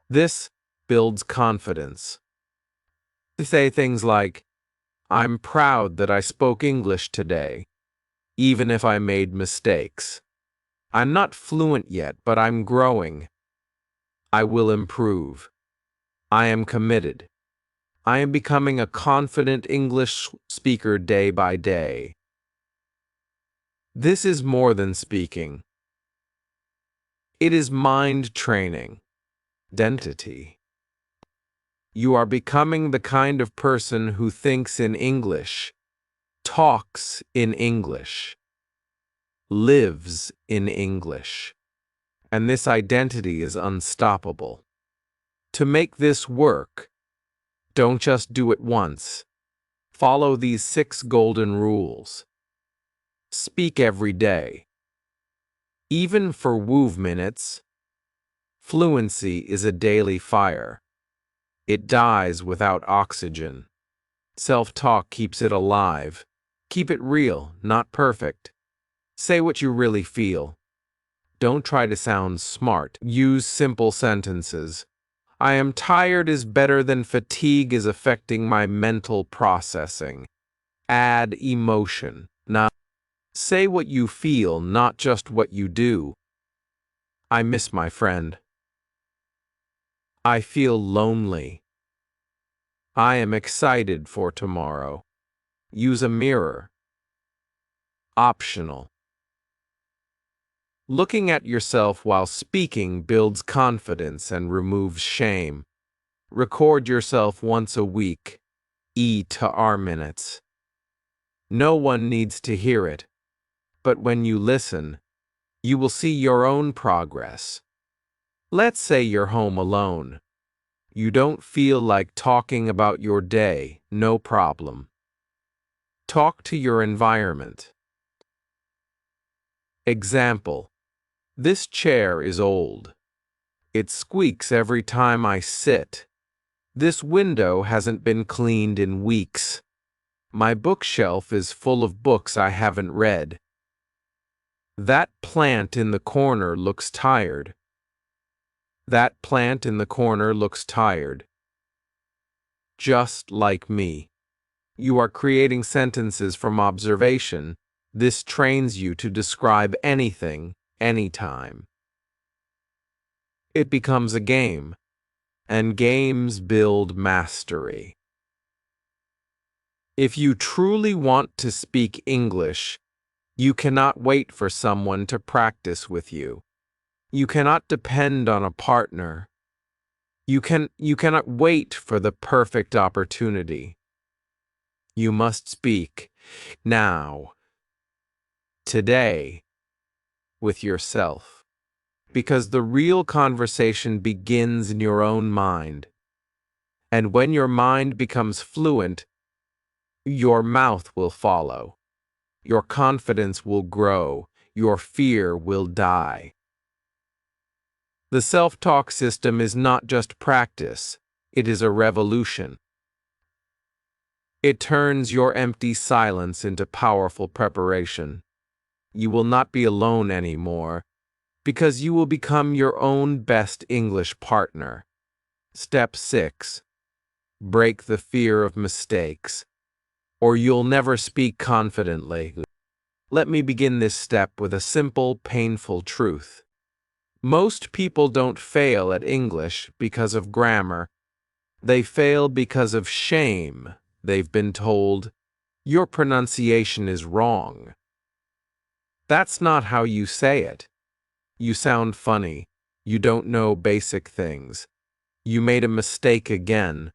This builds confidence. Say things like, I'm proud that I spoke English today, even if I made mistakes. I'm not fluent yet, but I'm growing. I will improve. I am committed. I am becoming a confident English speaker day by day. This is more than speaking. It is mind training. Identity. You are becoming the kind of person who thinks in English, talks in English, lives in English, and this identity is unstoppable. To make this work, don't just do it once. Follow these 6 golden rules. Speak every day. Even for WOV minutes, fluency is a daily fire. It dies without oxygen. Self-talk keeps it alive. Keep it real, not perfect. Say what you really feel. Don't try to sound smart. Use simple sentences. I am tired is better than fatigue is affecting my mental processing. Add emotion. Now, say what you feel, not just what you do. I miss my friend. I feel lonely. I am excited for tomorrow. Use a mirror. Optional. Looking at yourself while speaking builds confidence and removes shame. Record yourself once a week, E to R minutes. No one needs to hear it, but when you listen, you will see your own progress. Let's say you're home alone. You don't feel like talking about your day, no problem. Talk to your environment. Example: this chair is old. It squeaks every time I sit. This window hasn't been cleaned in weeks. My bookshelf is full of books I haven't read. That plant in the corner looks tired. That plant in the corner looks tired. Just like me. You are creating sentences from observation. This trains you to describe anything, anytime. It becomes a game, and games build mastery. If you truly want to speak English, you cannot wait for someone to practice with you. You cannot depend on a partner. You cannot wait for the perfect opportunity. You must speak now, today, with yourself. Because the real conversation begins in your own mind. And when your mind becomes fluent, your mouth will follow. Your confidence will grow. Your fear will die. The self-talk system is not just practice, it is a revolution. It turns your empty silence into powerful preparation. You will not be alone anymore, because you will become your own best English partner. Step 6. Break the fear of mistakes, or you'll never speak confidently. Let me begin this step with a simple, painful truth. Most people don't fail at English because of grammar. They fail because of shame. They've been told, "Your pronunciation is wrong." That's not how you say it. You sound funny. You don't know basic things. You made a mistake again.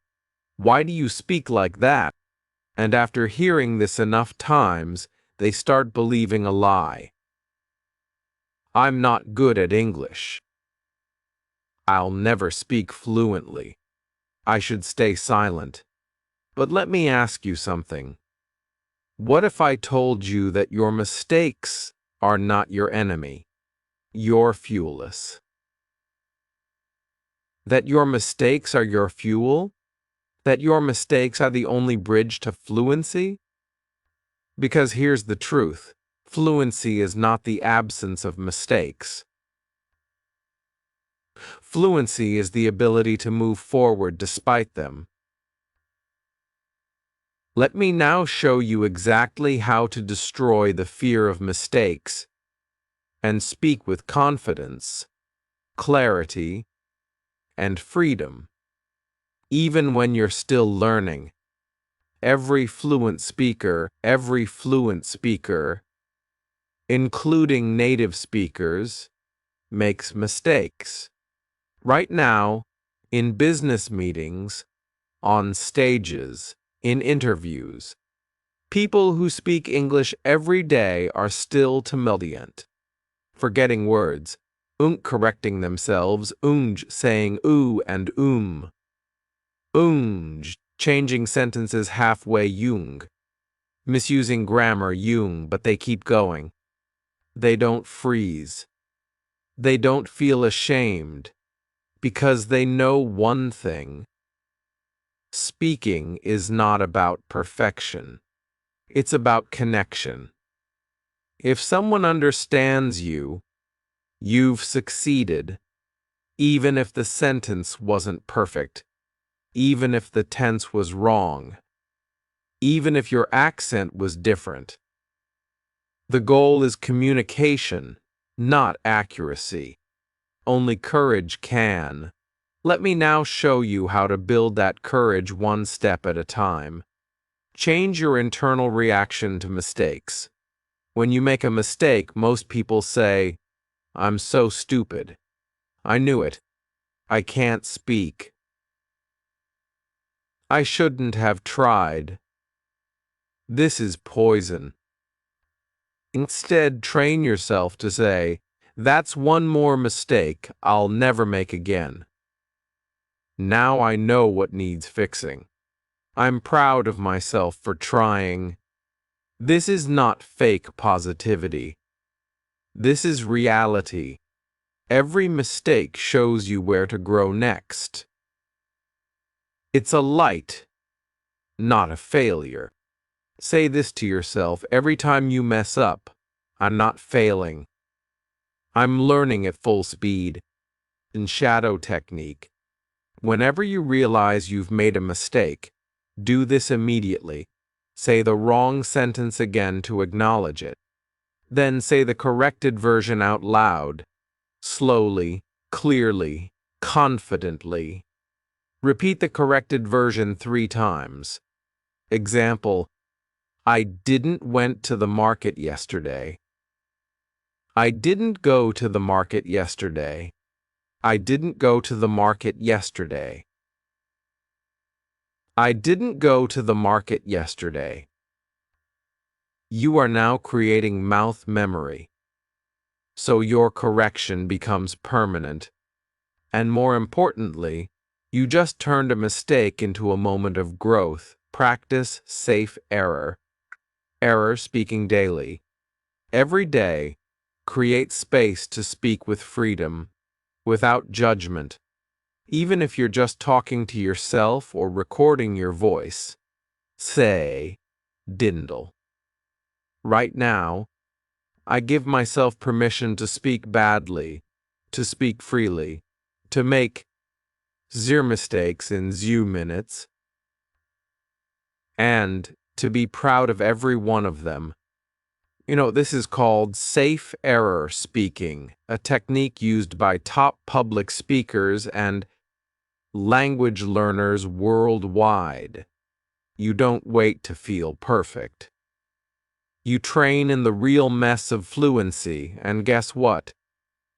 Why do you speak like that? And after hearing this enough times, they start believing a lie. I'm not good at English. I'll never speak fluently. I should stay silent. But let me ask you something. What if I told you that your mistakes are not your enemy? You're fuelless. That your mistakes are your fuel? That your mistakes are the only bridge to fluency? Because here's the truth. Fluency is not the absence of mistakes. Fluency is the ability to move forward despite them. Let me now show you exactly how to destroy the fear of mistakes and speak with confidence, clarity, and freedom, even when you're still learning. Every fluent speaker, including native speakers, makes mistakes. Right now, in business meetings, on stages, in interviews, people who speak English every day are still tumultuant, forgetting words, correcting themselves, saying oo and changing sentences halfway, misusing grammar, but they keep going. They don't freeze. They don't feel ashamed, because they know one thing. Speaking is not about perfection. It's about connection. If someone understands you, you've succeeded, even if the sentence wasn't perfect, even if the tense was wrong, even if your accent was different. The goal is communication, not accuracy. Only courage can. Let me now show you how to build that courage one step at a time. Change your internal reaction to mistakes. When you make a mistake, most people say, "I'm so stupid. I knew it. I can't speak. I shouldn't have tried. This is poison." Instead, train yourself to say, "That's one more mistake I'll never make again. Now I know what needs fixing. I'm proud of myself for trying." This is not fake positivity. This is reality. Every mistake shows you where to grow next. It's a light, not a failure. Say this to yourself every time you mess up: "I'm not failing. I'm learning at full speed." In shadow technique, whenever you realize you've made a mistake, do this immediately. Say the wrong sentence again to acknowledge it. Then say the corrected version out loud, slowly, clearly, confidently. Repeat the corrected version 3 times. Example: "I didn't went to the market yesterday. I didn't go to the market yesterday. I didn't go to the market yesterday. I didn't go to the market yesterday." You are now creating mouth memory, so your correction becomes permanent. And more importantly, you just turned a mistake into a moment of growth. Practice safe error. Error speaking daily. Every day, create space to speak with freedom, without judgment. Even if you're just talking to yourself or recording your voice, say, "Dindle." Right now, I give myself permission to speak badly, to speak freely, to make zero mistakes in 0 minutes, and to be proud of every one of them. This is called safe error speaking, a technique used by top public speakers and language learners worldwide. You don't wait to feel perfect. You train in the real mess of fluency, and guess what?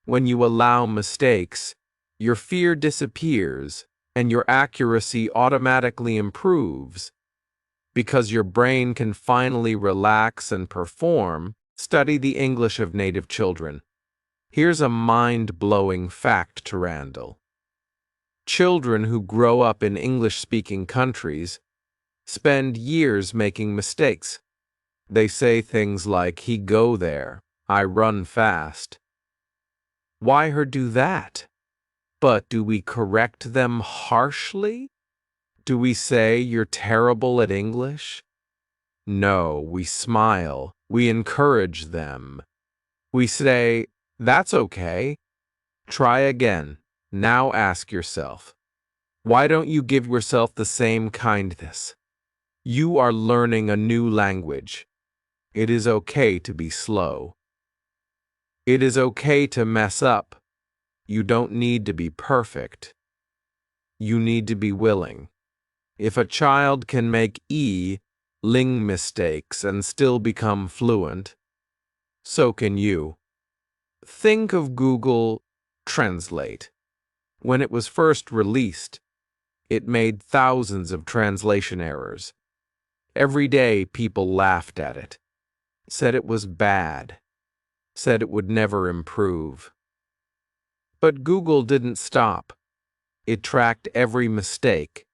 When you allow mistakes, your fear disappears and your accuracy automatically improves. Because your brain can finally relax and perform, study the English of native children. Here's a mind-blowing fact to Randall. Children who grow up in English-speaking countries spend years making mistakes. They say things like, "He go there, I run fast." Why her do that? But do we correct them harshly? Do we say, "You're terrible at English"? No, we smile. We encourage them. We say, "That's okay. Try again." Now ask yourself, why don't you give yourself the same kindness? You are learning a new language. It is okay to be slow. It is okay to mess up. You don't need to be perfect. You need to be willing. If a child can make ling mistakes and still become fluent, so can you. Think of Google Translate. When it was first released, it made thousands of translation errors. Every day people laughed at it, said it was bad, said it would never improve. But Google didn't stop. It tracked every mistake,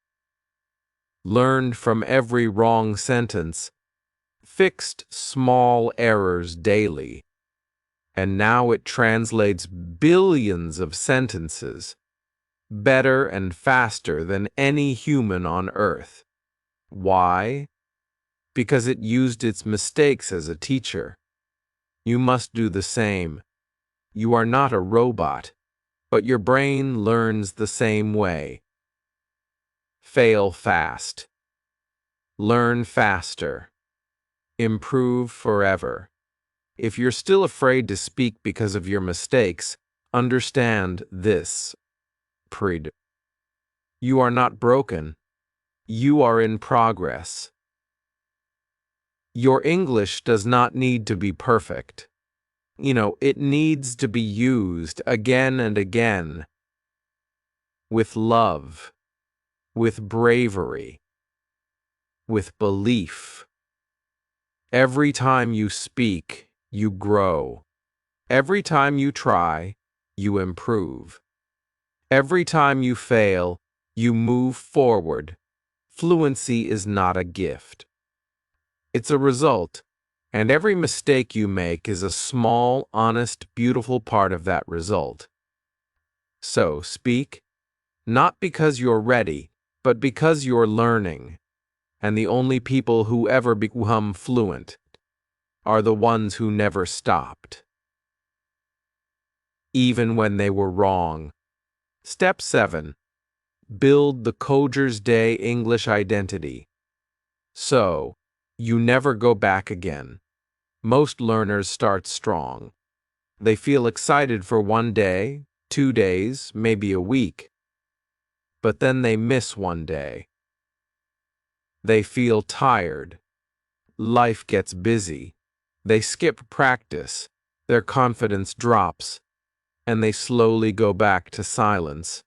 learned from every wrong sentence, fixed small errors daily, and now it translates billions of sentences better and faster than any human on Earth. Why? Because it used its mistakes as a teacher. You must do the same. You are not a robot, but your brain learns the same way. Fail fast. Learn faster. Improve forever. If you're still afraid to speak because of your mistakes, understand this. You are not broken. You are in progress. Your English does not need to be perfect. It needs to be used again and again, with love, with bravery, with belief. Every time you speak, you grow. Every time you try, you improve. Every time you fail, you move forward. Fluency is not a gift. It's a result, and every mistake you make is a small, honest, beautiful part of that result. So speak, not because you're ready, but because you're learning. And the only people who ever become fluent are the ones who never stopped, even when they were wrong. Step 7. Build the Coder's Day English identity. So, you never go back again. Most learners start strong. They feel excited for 1 day, 2 days, maybe a week. But then they miss 1 day. They feel tired. Life gets busy. They skip practice. Their confidence drops. And they slowly go back to silence.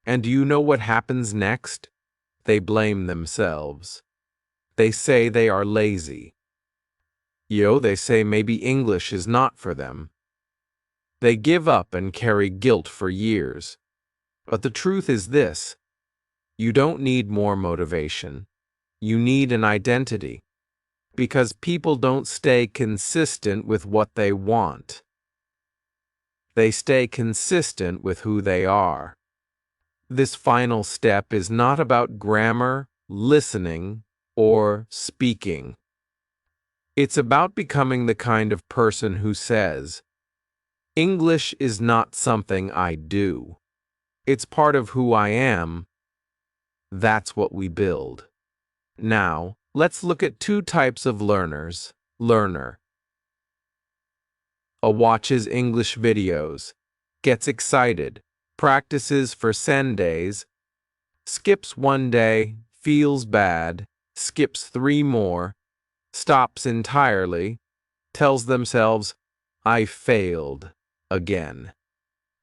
And do you know what happens next? They blame themselves. They say they are lazy. They say maybe English is not for them. They give up and carry guilt for years. But the truth is this: you don't need more motivation. You need an identity. Because people don't stay consistent with what they want. They stay consistent with who they are. This final step is not about grammar, listening, or speaking. It's about becoming the kind of person who says, English is not something I do. It's part of who I am. That's what we build. Now, let's look at 2 types of learners. Learner. Watches English videos, gets excited, practices for 10 days, skips 1 day, feels bad, skips 3 more, stops entirely, tells themselves, I failed again.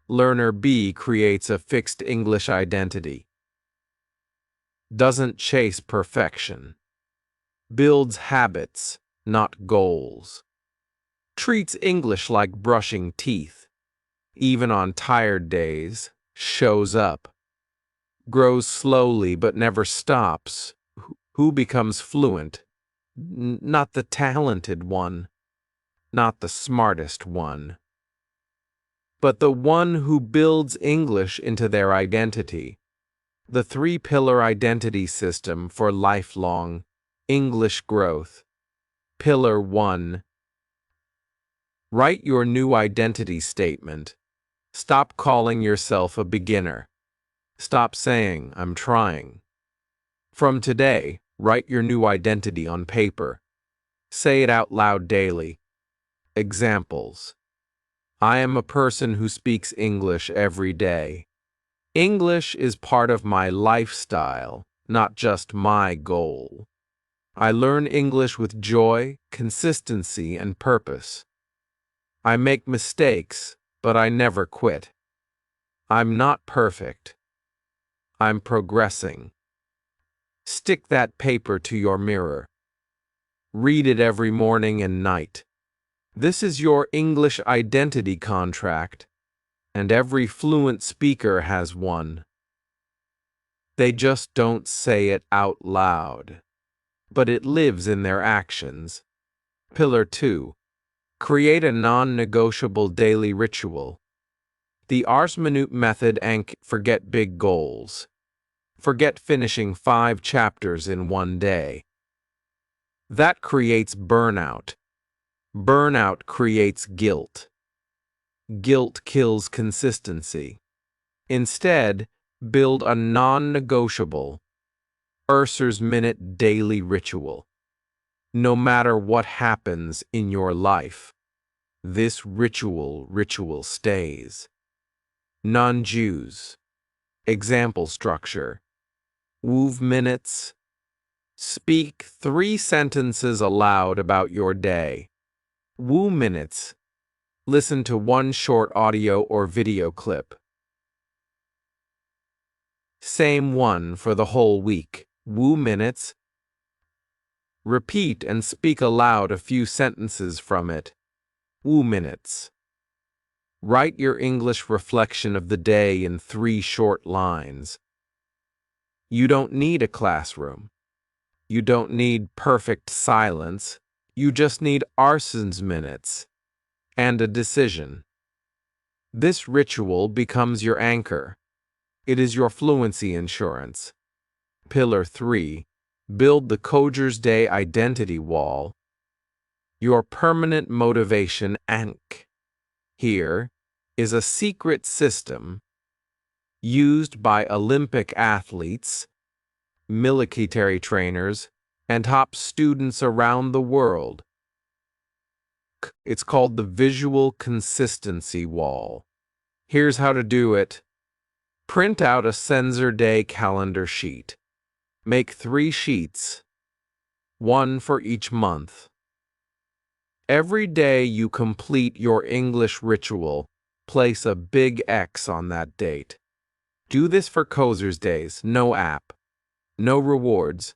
Learner B creates a fixed English identity. Doesn't chase perfection. Builds habits, not goals. Treats English like brushing teeth. Even on tired days, shows up. Grows slowly but never stops. Who becomes fluent? Not the talented one, not the smartest one, but the one who builds English into their identity. The 3-pillar identity system for lifelong English growth. Pillar 1. Write your new identity statement. Stop calling yourself a beginner. Stop saying, I'm trying. From today, write your new identity on paper. Say it out loud daily. Examples. I am a person who speaks English every day. English is part of my lifestyle, not just my goal. I learn English with joy, consistency, and purpose. I make mistakes, but I never quit. I'm not perfect. I'm progressing. Stick that paper to your mirror. Read it every morning and night. This is your English identity contract, and every fluent speaker has one. They just don't say it out loud, but it lives in their actions. Pillar 2. Create a non-negotiable daily ritual. The Ars Minute method and forget big goals. Forget finishing 5 chapters in 1 day. That creates burnout. Burnout creates guilt. Guilt kills consistency. Instead, build a non-negotiable Urser's Minute daily ritual. No matter what happens in your life, this ritual stays. Non-Jews. Example structure. WOV minutes. Speak 3 sentences aloud about your day. Wu minutes. Listen to 1 short audio or video clip. Same one for the whole week. Wu minutes. Repeat and speak aloud a few sentences from it. Wu minutes. Write your English reflection of the day in 3 short lines. You don't need a classroom. You don't need perfect silence. You just need Arson's minutes and a decision. This ritual becomes your anchor. It is your fluency insurance. Pillar 3. Build the Coger's Day identity wall. Your permanent motivation anchor. Here is a secret system used by Olympic athletes, military trainers, and top students around the world. It's called the Visual Consistency Wall. Here's how to do it. Print out a Sensor Day calendar sheet. Make 3 sheets, 1 for each month. Every day you complete your English ritual, place a big X on that date. Do this for Coger's Days. No app, no rewards,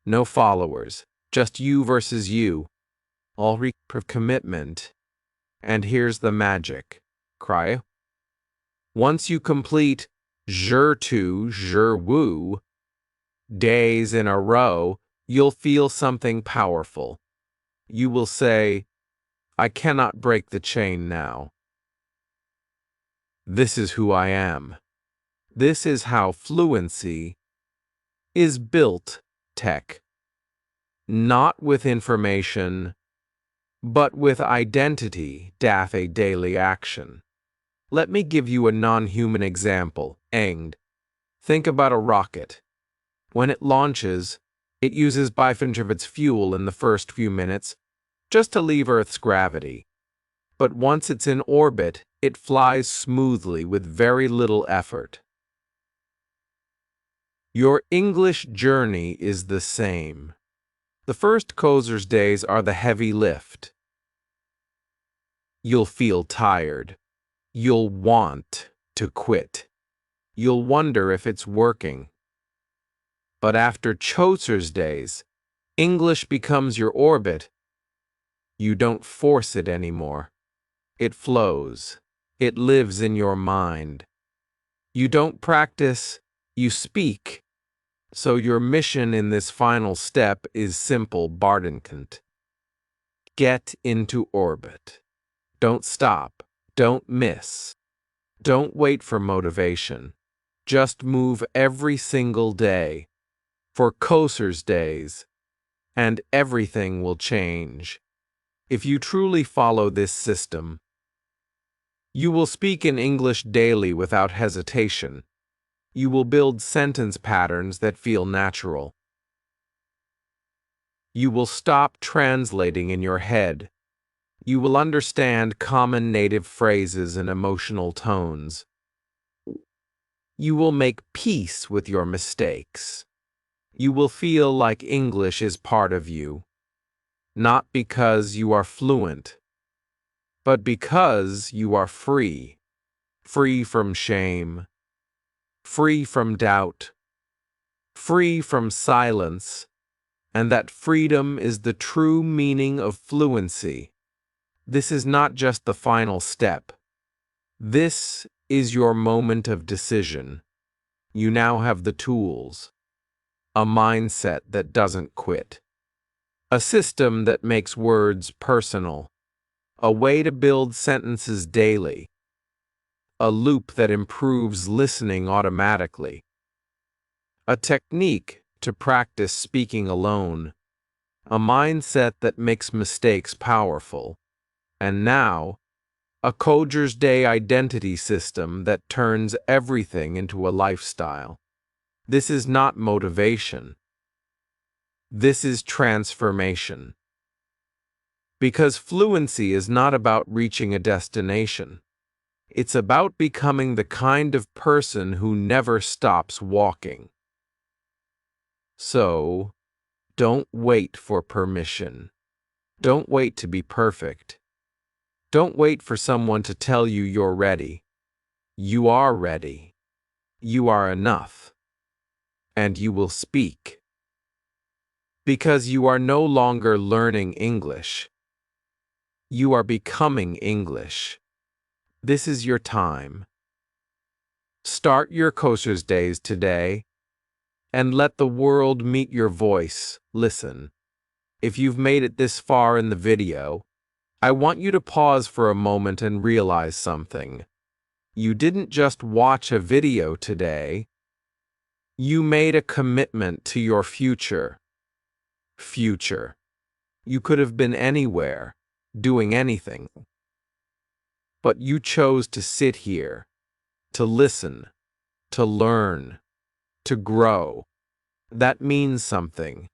no followers, just you versus you. All of commitment. And here's the magic. Cry. Once you complete jour wu days in a row, you'll feel something powerful. You will say, I cannot break the chain now. This is who I am. This is how fluency is built. Tech. Not with information, but with identity. A daily action. Let me give you a non-human example. Think about a rocket. When it launches, it uses 5% of its fuel in the first few minutes just to leave Earth's gravity. But once it's in orbit, it flies smoothly with very little effort. Your English journey is the same. The first Coger's Days are the heavy lift. You'll feel tired. You'll want to quit. You'll wonder if it's working. But after Coger's Days, English becomes your orbit. You don't force it anymore. It flows. It lives in your mind. You don't practice, you speak. So your mission in this final step is simple, Bardenkant. Get into orbit. Don't stop. Don't miss. Don't wait for motivation. Just move every single day. For Coger's Days, and everything will change. If you truly follow this system, you will speak in English daily without hesitation. You will build sentence patterns that feel natural. You will stop translating in your head. You will understand common native phrases and emotional tones. You will make peace with your mistakes. You will feel like English is part of you, not because you are fluent, but because you are free, free from shame, free from doubt, free from silence, and that freedom is the true meaning of fluency. This is not just the final step. This is your moment of decision. You now have the tools. A mindset that doesn't quit. A system that makes words personal. A way to build sentences daily. A loop that improves listening automatically. A technique to practice speaking alone. A mindset that makes mistakes powerful. And now, a Coger's Day identity system that turns everything into a lifestyle. This is not motivation. This is transformation. Because fluency is not about reaching a destination. It's about becoming the kind of person who never stops walking. So, Don't wait for permission. Don't wait to be perfect. Don't wait for someone to tell you you're ready. You are ready. You are enough. And you will speak. Because you are no longer learning English. You are becoming English. This is your time. Start your Kosher's days today and let the world meet your voice. Listen. If you've made it this far in the video, I want you to pause for a moment and realize something. You didn't just watch a video today. You made a commitment to your future. Future. You could have been anywhere, doing anything. But you chose to sit here, to listen, to learn, to grow. That means something.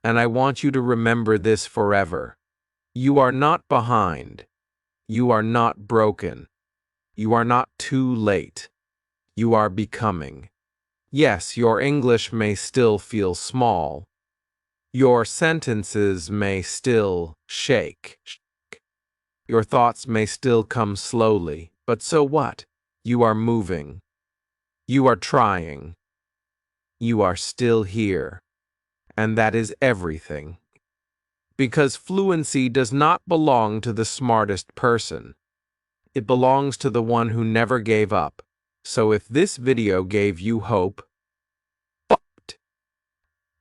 And I want you to remember this forever. You are not behind. You are not broken. You are not too late. You are becoming. Yes, your English may still feel small. Your sentences may still shake. Your thoughts may still come slowly, but so what? You are moving. You are trying. You are still here. And that is everything. Because fluency does not belong to the smartest person. It belongs to the one who never gave up. So if this video gave you hope,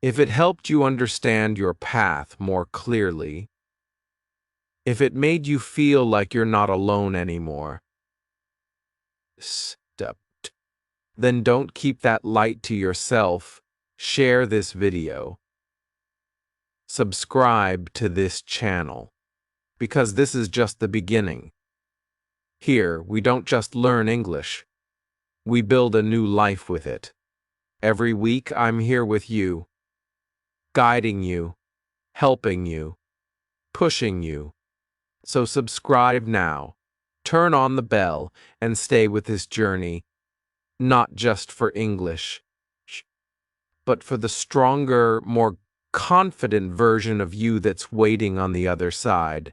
if it helped you understand your path more clearly, if it made you feel like you're not alone anymore, then don't keep that light to yourself. Share this video. Subscribe to this channel, because this is just the beginning. Here, we don't just learn English. We build a new life with it. Every week, I'm here with you, guiding you, helping you, pushing you. So subscribe now, turn on the bell, and stay with this journey, not just for English, but for the stronger, more confident version of you that's waiting on the other side.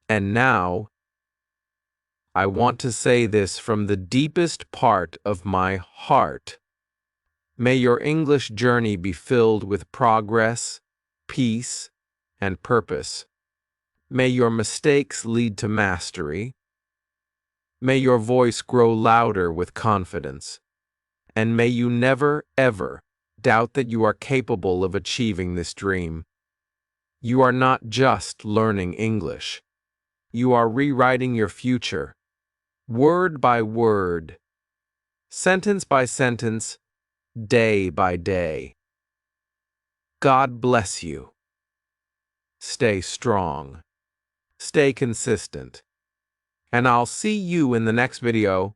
And now, I want to say this from the deepest part of my heart. May your English journey be filled with progress, peace, and purpose. May your mistakes lead to mastery. May your voice grow louder with confidence. And may you never, ever doubt that you are capable of achieving this dream. You are not just learning English. You are rewriting your future, word by word, sentence by sentence, day by day. God bless you. Stay strong. Stay consistent. And I'll see you in the next video,